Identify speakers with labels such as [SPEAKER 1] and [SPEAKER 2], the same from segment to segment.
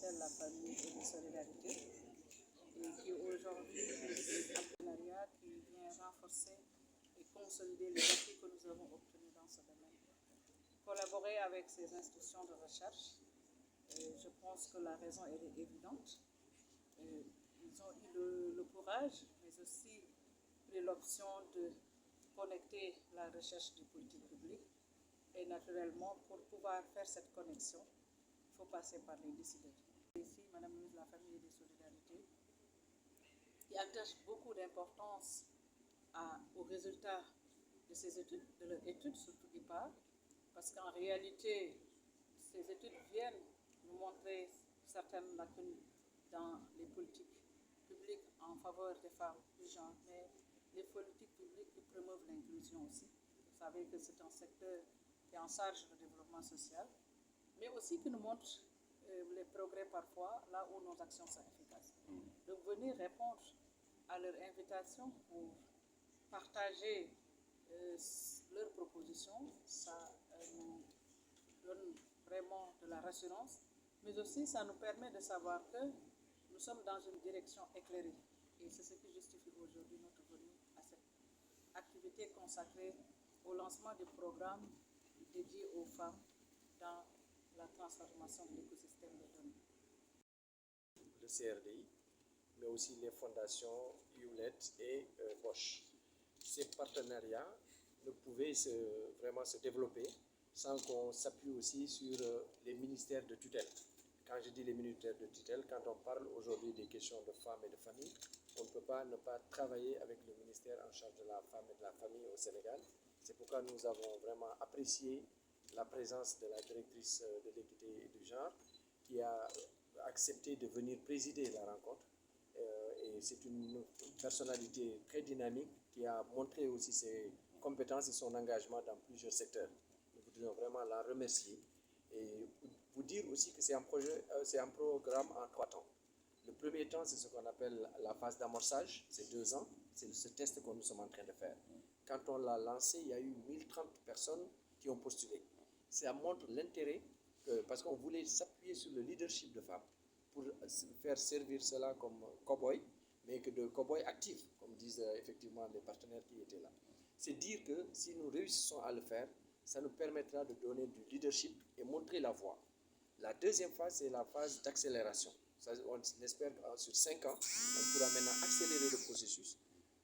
[SPEAKER 1] s'appelle La famille et la solidarité, et qui aujourd'hui est un partenariat qui vient renforcer et consolider les acquis que nous avons obtenus dans ce domaine. Collaborer avec ces institutions de recherche, je pense que la raison elle est évidente. Ils ont eu le courage, mais aussi pris l'option de connecter la recherche des politiques publiques. Et naturellement, pour pouvoir faire cette connexion, il faut passer par les décideurs. Ici, Madame la ministre de la Famille et des Solidarités, qui attache beaucoup d'importance aux résultats de ces études, de leurs études surtout IPAR, parce qu'en réalité, ces études viennent nous montrer certaines lacunes dans les politiques publiques en faveur des femmes, du genre, mais les politiques publiques qui promeuvent l'inclusion aussi. Vous savez que c'est un secteur qui est en charge du développement social, mais aussi qui nous montre les progrès parfois là où nos actions sont efficaces. Donc venir répondre à leur invitation pour partager leurs propositions, ça nous donne vraiment de la rassurance, mais aussi ça nous permet de savoir que nous sommes dans une direction éclairée. Et c'est ce qui justifie aujourd'hui notre venue à cette activité consacrée au lancement du programme dédié aux femmes dans la transformation de l'écosystème des données.
[SPEAKER 2] Le CRDI, mais aussi les fondations Hewlett et Bosch. Ces partenariats ne pouvaient vraiment se développer sans qu'on s'appuie aussi sur les ministères de tutelle. Quand je dis les ministères de tutelle, quand on parle aujourd'hui des questions de femmes et de famille, on ne peut pas ne pas travailler avec le ministère en charge de la femme et de la famille au Sénégal. C'est pourquoi nous avons vraiment apprécié la présence de la directrice de l'équité et du genre qui a accepté de venir présider la rencontre. Et c'est une personnalité très dynamique qui a montré aussi ses compétences et son engagement dans plusieurs secteurs. Nous voudrions vraiment la remercier et vous dire aussi que c'est un programme en 3 temps. Le premier temps, c'est ce qu'on appelle la phase d'amorçage, c'est 2 ans, c'est ce test que nous sommes en train de faire. Quand on l'a lancé, il y a eu 1030 personnes qui ont postulé. Ça montre l'intérêt, parce qu'on voulait s'appuyer sur le leadership de femmes pour faire servir cela comme cow-boy, mais que de cow-boy actifs, comme disent effectivement les partenaires qui étaient là. C'est dire que si nous réussissons à le faire, ça nous permettra de donner du leadership et montrer la voie. La deuxième phase, c'est la phase d'accélération. On espère que sur 5 ans, on pourra maintenant accélérer le processus,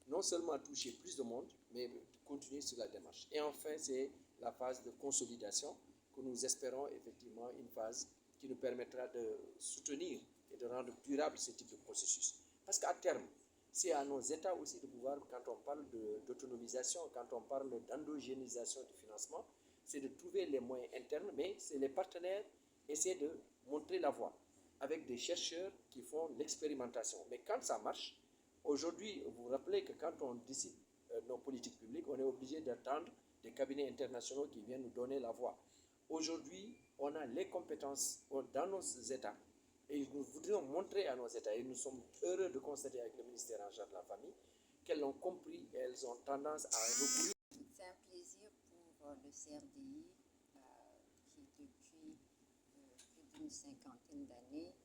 [SPEAKER 2] non seulement toucher plus de monde, mais continuer sur la démarche. Et enfin, c'est la phase de consolidation que nous espérons effectivement une phase qui nous permettra de soutenir et de rendre durable ce type de processus. Parce qu'à terme, c'est à nos États aussi de pouvoir, quand on parle d'autonomisation, quand on parle d'endogénisation du financement, c'est de trouver les moyens internes, mais c'est les partenaires essayer de montrer la voie avec des chercheurs qui font l'expérimentation. Mais quand ça marche, aujourd'hui, vous vous rappelez que quand on décide nos politiques publiques, on est obligé d'attendre des cabinets internationaux qui viennent nous donner la voie. Aujourd'hui, on a les compétences dans nos États et nous voudrions montrer à nos États, et nous sommes heureux de constater avec le ministère en charge de la famille, qu'elles l'ont compris et elles ont tendance à recourir.
[SPEAKER 3] C'est un plaisir pour le CRDI qui, depuis plus d'une cinquantaine d'années,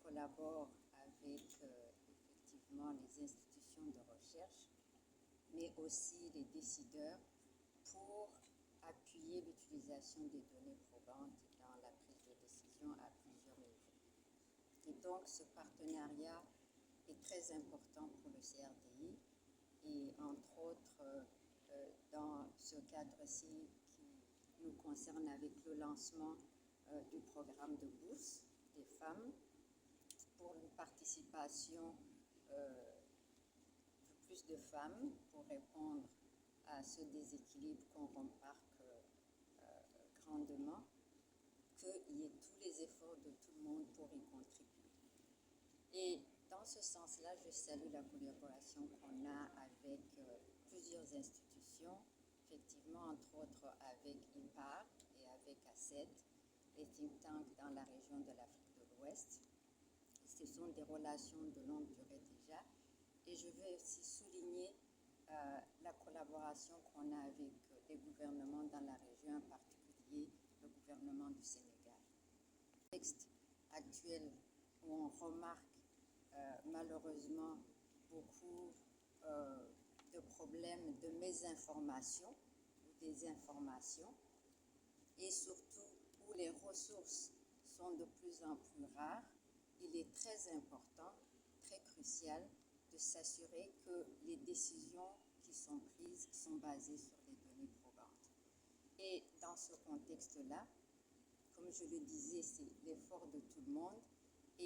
[SPEAKER 3] collabore avec effectivement les institutions de recherche, mais aussi les décideurs pour appuyer l'utilisation des données probantes dans la prise de décision à plusieurs niveaux. Et donc, ce partenariat est très important pour le CRDI et entre autres, dans ce cadre-ci qui nous concerne avec le lancement du programme de bourse des femmes pour une participation de plus de femmes pour répondre à ce déséquilibre qu'on remarque grandement, qu'il y ait tous les efforts de tout le monde pour y contribuer. Et dans ce sens-là, je salue la collaboration qu'on a avec plusieurs institutions, effectivement, entre autres avec IPAR et avec ACED, les think tanks dans la région de l'Afrique de l'Ouest. Ce sont des relations de longue durée déjà. Et je veux aussi souligner la collaboration qu'on a avec les gouvernements dans la région, en particulier le gouvernement du Sénégal. Le texte actuelle où on remarque malheureusement beaucoup de problèmes de mésinformation ou désinformation, et surtout où les ressources sont de plus en plus rares, il est très important, très crucial de s'assurer que les décisions qui sont prises sont basées sur des données probantes. Et dans ce contexte-là, comme je le disais, c'est l'effort de tout le monde.